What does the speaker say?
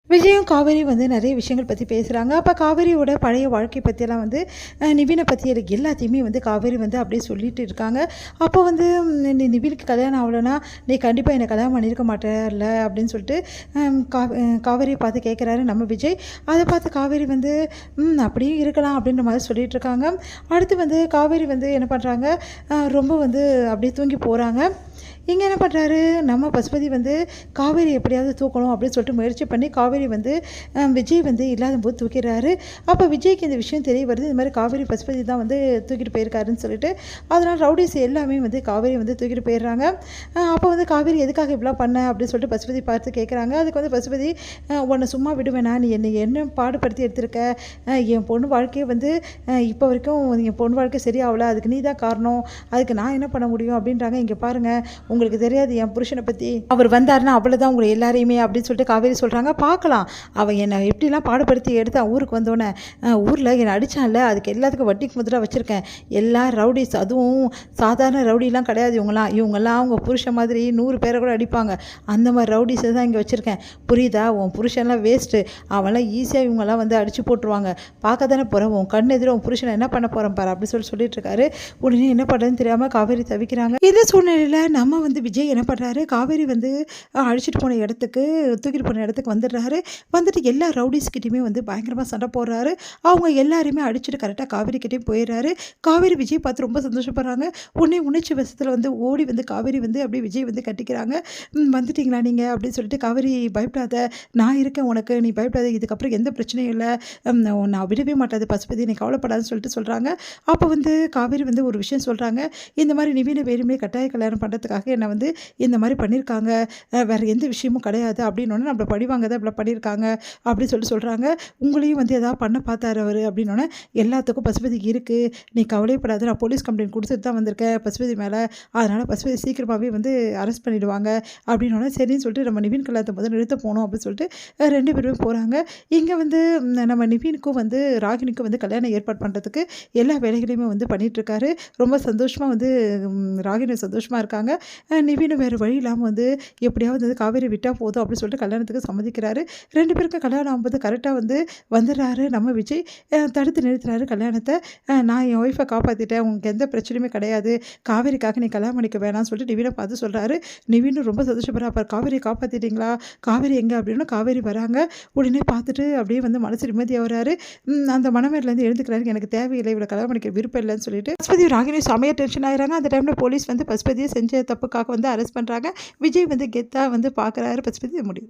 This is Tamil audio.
விஜயும் காவேரி வந்து நிறைய விஷயங்கள் பற்றி பேசுகிறாங்க. அப்போ காவேரியோட பழைய வாழ்க்கை பற்றியெல்லாம் வந்து நிவினை பற்றி எனக்கு எல்லாத்தையுமே வந்து காவேரி வந்து அப்படியே சொல்லிட்டு இருக்காங்க. அப்போ வந்து நீ நிவினுக்கு கல்யாணம் ஆகலைன்னா நீ கண்டிப்பாக என்னை கல்யாணம் பண்ணியிருக்க மாட்டேல்ல அப்படின்னு சொல்லிட்டு காவேரியை பார்த்து கேட்குறாரு நம்ம விஜய். அதை பார்த்து காவேரி வந்து அப்படியும் இருக்கலாம் அப்படின்ற மாதிரி சொல்லிட்டு இருக்காங்க. அடுத்து வந்து காவேரி வந்து என்ன பண்ணுறாங்க, ரொம்ப வந்து அப்படியே தூங்கி போகிறாங்க. இங்கே என்ன பண்ணுறாரு நம்ம பசுபதி வந்து காவேரி எப்படியாவது தூக்கணும் அப்படின்னு சொல்லிட்டு முயற்சி பண்ணி காவேரி வந்து விஜய் வந்து இல்லாத போது தூக்கிறாரு. அப்போ விஜய்க்கு இந்த விஷயம் தெரிய வருது, இந்த மாதிரி காவேரி பசுபதி தான் வந்து தூக்கிட்டு போயிருக்காருன்னு சொல்லிட்டு. அதனால் ரவுடிஸ் எல்லாமே வந்து காவேரி வந்து தூக்கிட்டு போயிடுறாங்க. அப்போ வந்து காவேரி எதுக்காக இப்படிலாம் பண்ண அப்படின்னு சொல்லிட்டு பசுபதி பார்த்து கேட்குறாங்க. அதுக்கு வந்து பசுபதி, உன்னை சும்மா விடுவேனா, நீ என்ன பாடுபடுத்தி எடுத்திருக்க, என் பொண்ணு வாழ்க்கையை வந்து இப்போ வரைக்கும் என் பொண்ணு வாழ்க்கை சரியாகல, அதுக்கு நீ தான் காரணம், அதுக்கு நான் என்ன பண்ண முடியும் அப்படின்றாங்க. இங்கே பாருங்கள், உங்களுக்கு தெரியாது என் புருஷனை பற்றி, அவர் வந்தாருன்னா அவ்வளோதான் உங்களை எல்லாரையுமே அப்படின்னு சொல்லிட்டு காவேரி சொல்கிறாங்க. பார்க்கலாம், அவன் என்னை எப்படிலாம் பாடுபடுத்தி எடுத்தான் ஊருக்கு வந்தோடனே, ஊரில் என்னை அடித்தான்ல, அதுக்கு எல்லாத்துக்கும் வட்டிக்கு முதலாக வச்சுருக்கேன். எல்லா ரவுடிஸ், அதுவும் சாதாரண ரவுடிலாம் கிடையாது, இவங்கெல்லாம் அவங்க புருஷன் மாதிரி 100 பேரை கூட அடிப்பாங்க, அந்த மாதிரி ரவுடிஸை தான் இங்கே வச்சுருக்கேன். புரியுதா, உன் புருஷன்லாம் வேஸ்ட்டு, அவன்லாம் ஈஸியாக இவங்கெல்லாம் வந்து அடித்து போட்டுருவாங்க. பார்க்க தானே போகிறேன், உன் கண் எதிர உன் புருஷனை என்ன பண்ண போகிறேன் பாரு அப்படின்னு சொல்லிட்டு இருக்காரு. உடனே என்ன பண்ணுறதுன்னு தெரியாமல் காவேரி தவிக்கிறாங்க. இந்த சூழ்நிலையில் நம்ம வந்து விஜய் என்ன பண்ணுறாரு, காவேரி வந்து அழைச்சிட்டு போன இடத்துக்கு, தூக்கிட்டு போன இடத்துக்கு வந்துடுறாரு. வந்துட்டு எல்லா ரவுடிஸ்கிட்டையுமே வந்து பயங்கரமாக சண்டை போடுறாரு. அவங்க எல்லாருமே அடிச்சுட்டு கரெக்டாக காவேரி கிட்டேயும் போயிடுறாரு. காவேரி விஜய் பார்த்து ரொம்ப சந்தோஷப்படுறாங்க. உணர்ச்சி வசத்தில் வந்து ஓடி வந்து காவேரி வந்து அப்படியே விஜய் வந்து கட்டிக்கிறாங்க. வந்துட்டீங்களா நீங்கள் அப்படின்னு சொல்லிட்டு. காவேரி, பயப்படாத, நான் இருக்கேன் உனக்கு, நீ பயப்படாத, இதுக்கப்புறம் எந்த பிரச்சனையும் இல்லை, நான் விடவே மாட்டாது பசுபதி, நீ கவலைப்படாதுன்னு சொல்லிட்டு சொல்கிறாங்க. அப்போ வந்து காவேரி வந்து ஒரு விஷயம் சொல்கிறாங்க, இந்த மாதிரி நிவினை வேணுமே கட்டாய கல்யாணம் பண்ணுறதுக்காக என்னை வந்து இந்த மாதிரி பண்ணியிருக்காங்க, வேறு எந்த விஷயமும் கிடையாது அப்படின்னோடனே நம்மளை படிவாங்க தான் இவ்வளோ பண்ணியிருக்காங்க அப்படின்னு சொல்கிறாங்க. உங்களையும் வந்து எதாவது பண்ண பார்த்தாரு அவர் அப்படின்னோடனே, எல்லாத்துக்கும் பசுபதி இருக்குது, நீ கவலைப்படாத, நான் போலீஸ் கம்ப்ளைண்ட் கொடுத்துட்டு தான் வந்திருக்கேன் பசுபதி மேலே, அதனால் பசுபதி சீக்கிரமாகவே வந்து அரெஸ்ட் பண்ணிவிடுவாங்க அப்படின்னோடனே சரின்னு சொல்லிட்டு நம்ம நிவின் கல்யாணத்தை முதல் நிறுத்த போகணும் அப்படின்னு சொல்லிட்டு 2 பேருமே போகிறாங்க. இங்கே வந்து நம்ம நிவினுக்கும் வந்து ராகினிக்கும் வந்து கல்யாணம் ஏற்பாடு பண்ணுறதுக்கு எல்லா வேலைகளையுமே வந்து பண்ணிகிட்ருக்காரு. ரொம்ப சந்தோஷமாக வந்து ராகினி சந்தோஷமாக இருக்காங்க. நிவினும் வேறு வழி இல்லாமல் வந்து எப்படியாவது வந்து காவேரி விட்டால் போதும் அப்படின்னு சொல்லிட்டு கல்யாணத்துக்கு சம்மதிக்கிறாரு. 2 பேருக்கும் கல்யாணம் ஆகும்போது கரெக்டாக வந்து வந்துடுறாரு நம்ம விஜய். தடுத்து நிறுத்துறாரு கல்யாணத்தை. நான் என் ஒய்ஃபை காப்பாற்றிட்டேன், உங்களுக்கு எந்த பிரச்சனையுமே கிடையாது, காவேரிக்காக நீ கல்யாணம் பண்ணிக்க வேணாம்னு சொல்லிட்டு நிவினை பார்த்து சொல்கிறாரு. நிவினும் ரொம்ப சந்தோஷப்படுறா, அப்போ காவேரி காப்பாற்றிட்டீங்களா, காவேரி எங்கே அப்படின்னா காவேரி வராங்க. உடனே பார்த்துட்டு அப்படியே வந்து மனசு நிம்மதியாக வராரு. அந்த மனமேலேருந்து எழுந்துக்கிறாரு, எனக்கு தேவையில்லை, இவ்வளோ கல்யாணம் பண்ணிக்க விருப்பம் இல்லைன்னு சொல்லிட்டு. பசுபதி ராகினி செமையாக டென்ஷன் ஆகிறாங்க. அந்த டைமில் போலீஸ் வந்து பசுபதியை செஞ்ச தப்புக்காக வந்து அரெஸ்ட் பண்ணுறாங்க. விஜய் வந்து கெத்தாக வந்து பார்க்குறாரு. பசுபதி முடியும்.